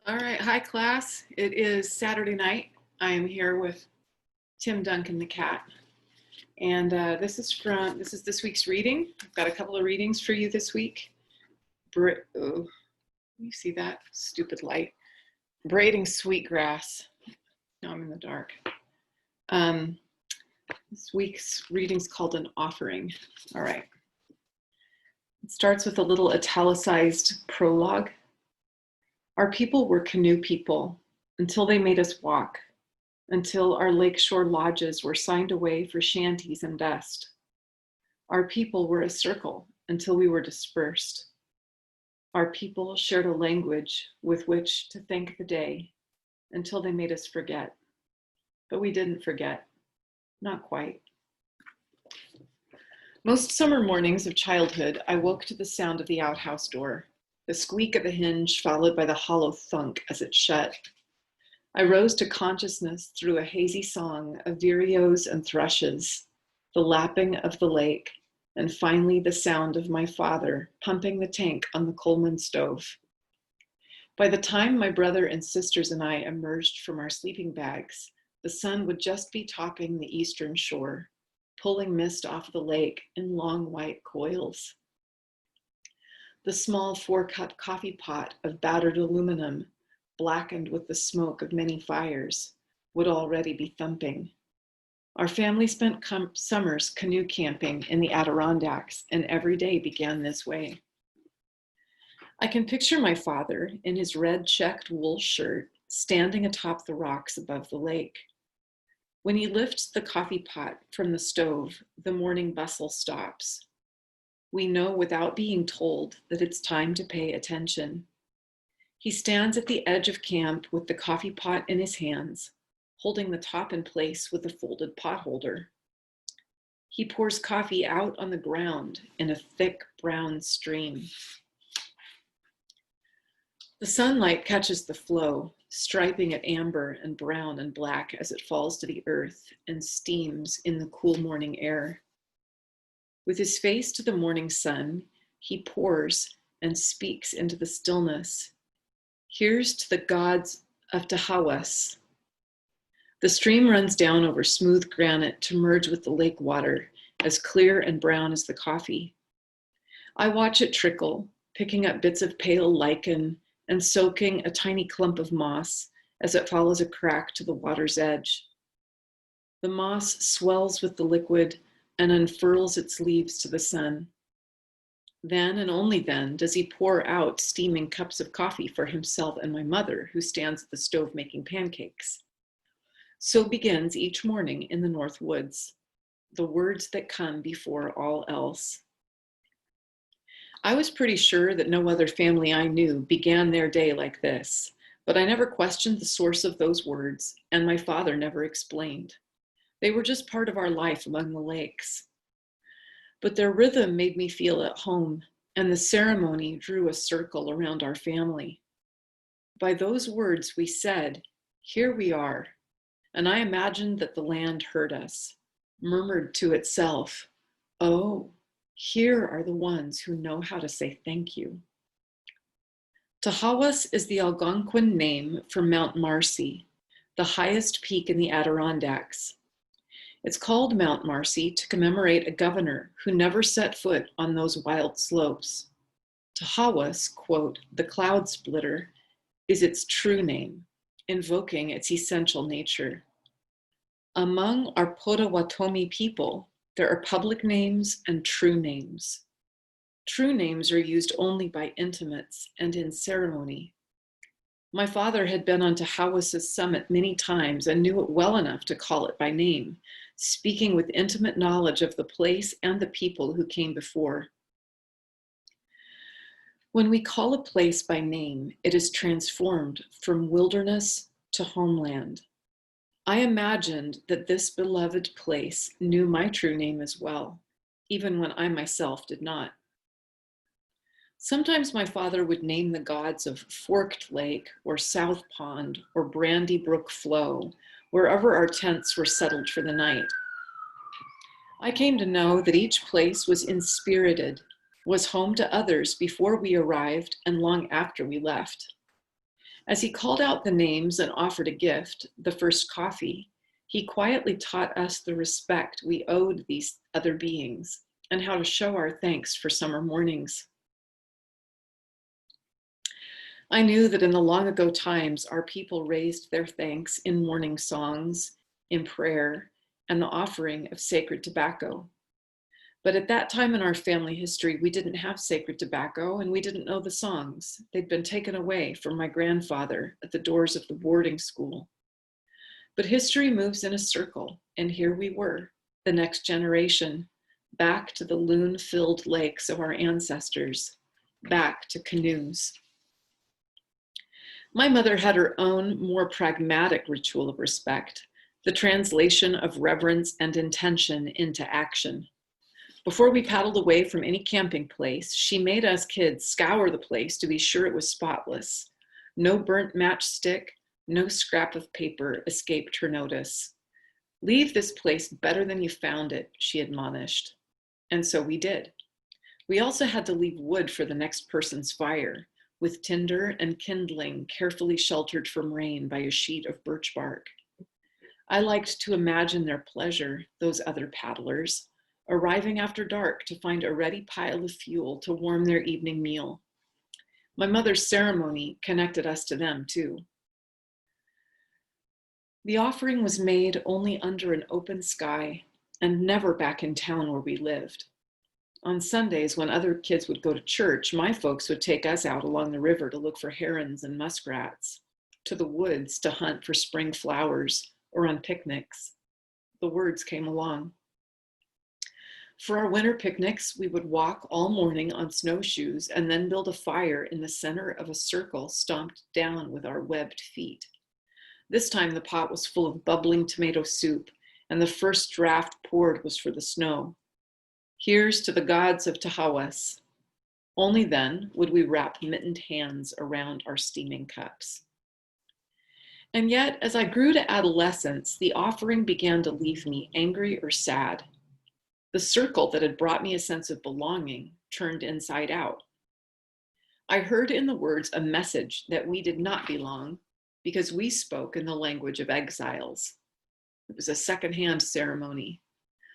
All right, hi class. It is Saturday night. I am here with Tim Duncan the cat, and this is this week's reading. I've got a couple of readings for you this week. Oh, you see that stupid light? Braiding sweetgrass. Now I'm in the dark. This week's reading's called An Offering. All right. It starts with a little italicized prologue. Our people were canoe people until they made us walk, until our lakeshore lodges were signed away for shanties and dust. Our people were a circle until we were dispersed. Our people shared a language with which to thank the day until they made us forget. But we didn't forget, not quite. Most summer mornings of childhood, I woke to the sound of the outhouse door, the squeak of a hinge followed by the hollow thunk as it shut. I rose to consciousness through a hazy song of vireos and thrushes, the lapping of the lake, and finally the sound of my father pumping the tank on the Coleman stove. By the time my brother and sisters and I emerged from our sleeping bags, the sun would just be topping the eastern shore, pulling mist off the lake in long white coils. The small four-cup coffee pot of battered aluminum, blackened with the smoke of many fires, would already be thumping. Our family spent summers canoe camping in the Adirondacks, and every day began this way. I can picture my father in his red checked wool shirt, standing atop the rocks above the lake. When he lifts the coffee pot from the stove, the morning bustle stops. We know without being told that it's time to pay attention. He stands at the edge of camp with the coffee pot in his hands, holding the top in place with a folded pot holder. He pours coffee out on the ground in a thick brown stream. The sunlight catches the flow, striping it amber and brown and black as it falls to the earth and steams in the cool morning air. With his face to the morning sun, he pours and speaks into the stillness. Here's to the gods of Tahawas. The stream runs down over smooth granite to merge with the lake water, as clear and brown as the coffee. I watch it trickle, picking up bits of pale lichen and soaking a tiny clump of moss as it follows a crack to the water's edge. The moss swells with the liquid and unfurls its leaves to the sun. Then and only then does he pour out steaming cups of coffee for himself and my mother, who stands at the stove making pancakes. So begins each morning in the North Woods, the words that come before all else. I was pretty sure that no other family I knew began their day like this, but I never questioned the source of those words, and my father never explained. They were just part of our life among the lakes. But their rhythm made me feel at home, and the ceremony drew a circle around our family. By those words we said, "Here we are," and I imagined that the land heard us, murmured to itself, "Oh, here are the ones who know how to say thank you." Tahawas is the Algonquin name for Mount Marcy, the highest peak in the Adirondacks. It's called Mount Marcy to commemorate a governor who never set foot on those wild slopes. Tahawas, quote, the cloud splitter, is its true name, invoking its essential nature. Among our Potawatomi people, there are public names and true names. True names are used only by intimates and in ceremony. My father had been on Tahawas's summit many times and knew it well enough to call it by name, speaking with intimate knowledge of the place and the people who came before. When we call a place by name, it is transformed from wilderness to homeland. I imagined that this beloved place knew my true name as well, even when I myself did not. Sometimes my father would name the gods of Forked Lake or South Pond or Brandy Brook Flow, wherever our tents were settled for the night. I came to know that each place was inspirited, was home to others before we arrived and long after we left. As he called out the names and offered a gift, the first coffee, he quietly taught us the respect we owed these other beings and how to show our thanks for summer mornings. I knew that in the long ago times, our people raised their thanks in morning songs, in prayer, and the offering of sacred tobacco. But at that time in our family history, we didn't have sacred tobacco and we didn't know the songs. They'd been taken away from my grandfather at the doors of the boarding school. But history moves in a circle, and here we were, the next generation, back to the loon-filled lakes of our ancestors, back to canoes. My mother had her own, more pragmatic ritual of respect, the translation of reverence and intention into action. Before we paddled away from any camping place, she made us kids scour the place to be sure it was spotless. No burnt matchstick, no scrap of paper escaped her notice. Leave this place better than you found it, she admonished. And so we did. We also had to leave wood for the next person's fire, with tinder and kindling carefully sheltered from rain by a sheet of birch bark. I liked to imagine their pleasure, those other paddlers, arriving after dark to find a ready pile of fuel to warm their evening meal. My mother's ceremony connected us to them too. The offering was made only under an open sky and never back in town where we lived. On Sundays, when other kids would go to church, my folks would take us out along the river to look for herons and muskrats, to the woods to hunt for spring flowers, or on picnics. The words came along. For our winter picnics, we would walk all morning on snowshoes and then build a fire in the center of a circle stomped down with our webbed feet. This time the pot was full of bubbling tomato soup, and the first draft poured was for the snow. Here's to the gods of Tahawas. Only then would we wrap mittened hands around our steaming cups. And yet, as I grew to adolescence, the offering began to leave me angry or sad. The circle that had brought me a sense of belonging turned inside out. I heard in the words a message that we did not belong because we spoke in the language of exiles. It was a secondhand ceremony.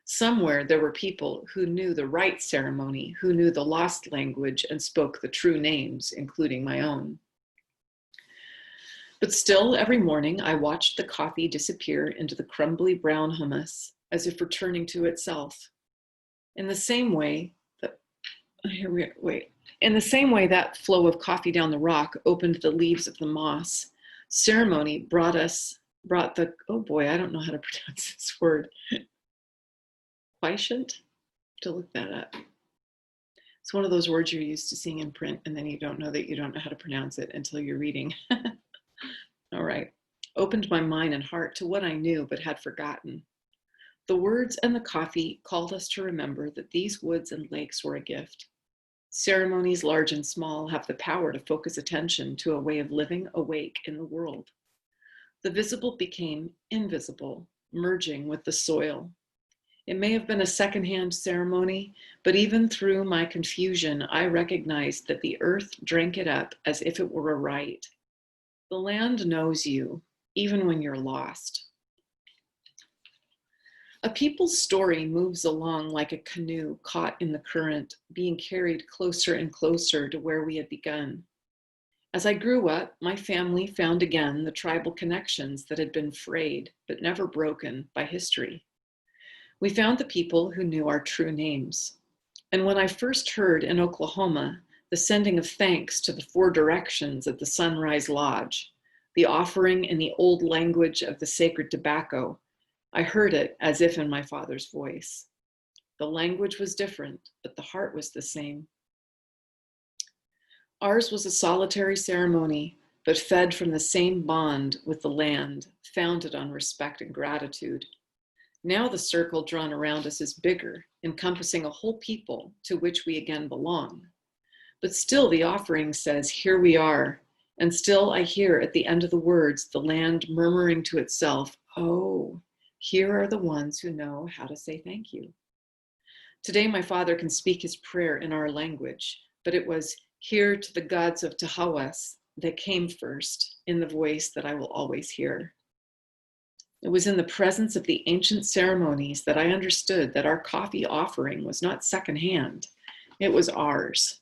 Somewhere there were people who knew the right ceremony, who knew the lost language and spoke the true names, including my own. But still, every morning I watched the coffee disappear into the crumbly brown hummus as if returning to itself. In the same way that flow of coffee down the rock opened the leaves of the moss, ceremony brought the, oh boy, I don't know how to pronounce this word. Quiescent? To look that up. It's one of those words you're used to seeing in print, and then you don't know how to pronounce it until you're reading. All right. Opened my mind and heart to what I knew but had forgotten. The words and the coffee called us to remember that these woods and lakes were a gift. Ceremonies large and small have the power to focus attention to a way of living awake in the world. The visible became invisible, merging with the soil. It may have been a secondhand ceremony, but even through my confusion, I recognized that the earth drank it up as if it were a right. The land knows you, even when you're lost. A people's story moves along like a canoe caught in the current, being carried closer and closer to where we had begun. As I grew up, my family found again the tribal connections that had been frayed, but never broken by history. We found the people who knew our true names. And when I first heard in Oklahoma the sending of thanks to the 4 directions at the Sunrise Lodge, the offering in the old language of the sacred tobacco, I heard it as if in my father's voice. The language was different, but the heart was the same. Ours was a solitary ceremony, but fed from the same bond with the land, founded on respect and gratitude. Now the circle drawn around us is bigger, encompassing a whole people to which we again belong. But still the offering says, here we are. And still I hear at the end of the words, the land murmuring to itself, oh, here are the ones who know how to say thank you. Today my father can speak his prayer in our language, but it was, here to the gods of Tahawas, that came first in the voice that I will always hear. It was in the presence of the ancient ceremonies that I understood that our coffee offering was not secondhand, it was ours.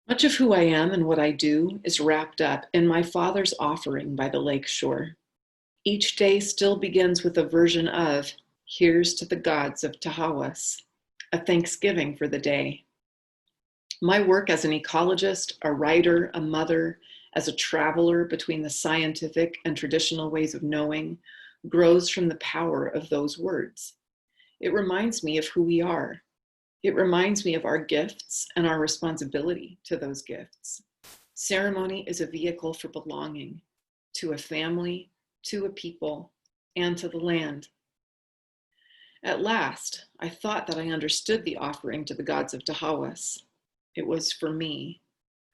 Much of who I am and what I do is wrapped up in my father's offering by the lake shore. Each day still begins with a version of, "Here's to the gods of Tahawas," a thanksgiving for the day. My work as an ecologist, a writer, a mother, as a traveler between the scientific and traditional ways of knowing, grows from the power of those words. It reminds me of who we are. It reminds me of our gifts and our responsibility to those gifts. Ceremony is a vehicle for belonging to a family, to a people, and to the land. At last, I thought that I understood the offering to the gods of Tahawas. It was for me,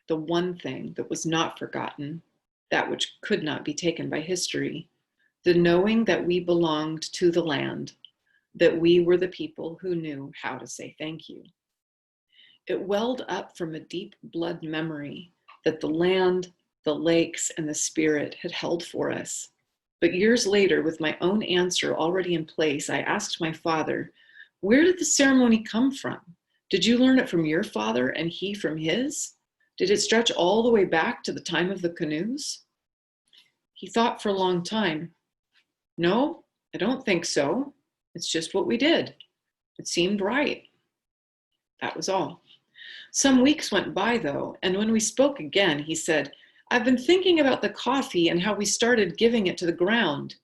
the one thing that was not forgotten, that which could not be taken by history, the knowing that we belonged to the land, that we were the people who knew how to say thank you. It welled up from a deep blood memory that the land, the lakes, and the spirit had held for us. But years later, with my own answer already in place, I asked my father, "Where did the ceremony come from? Did you learn it from your father and he from his? Did it stretch all the way back to the time of the canoes?" He thought for a long time. "No, I don't think so. It's just what we did. It seemed right." That was all. Some weeks went by though, and when we spoke again, he said, "I've been thinking about the coffee and how we started giving it to the ground.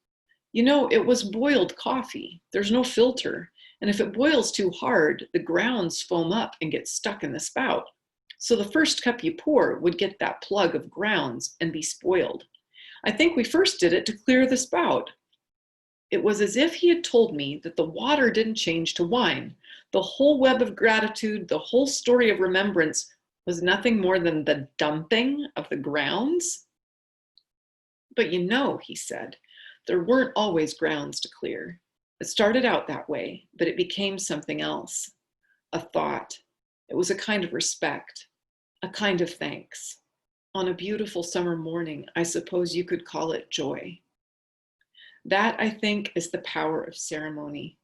You know, it was boiled coffee. There's no filter. And if it boils too hard, the grounds foam up and get stuck in the spout. So the first cup you pour would get that plug of grounds and be spoiled. I think we first did it to clear the spout." It was as if he had told me that the water didn't change to wine. The whole web of gratitude, the whole story of remembrance was nothing more than the dumping of the grounds. "But you know," he said, "there weren't always grounds to clear. It started out that way, but it became something else. A thought. It was a kind of respect, a kind of thanks. On a beautiful summer morning, I suppose you could call it joy." That, I think, is the power of ceremony.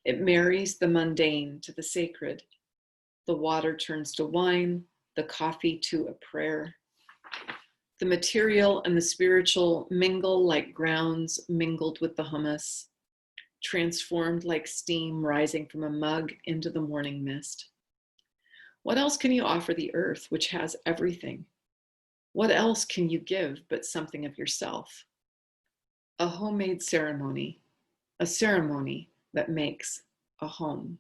It marries the mundane to the sacred. The water turns to wine, the coffee to a prayer. The material and the spiritual mingle like grounds mingled with the hummus, transformed like steam rising from a mug into the morning mist. What else can you offer the earth, which has everything? What else can you give but something of yourself? A homemade ceremony, a ceremony that makes a home.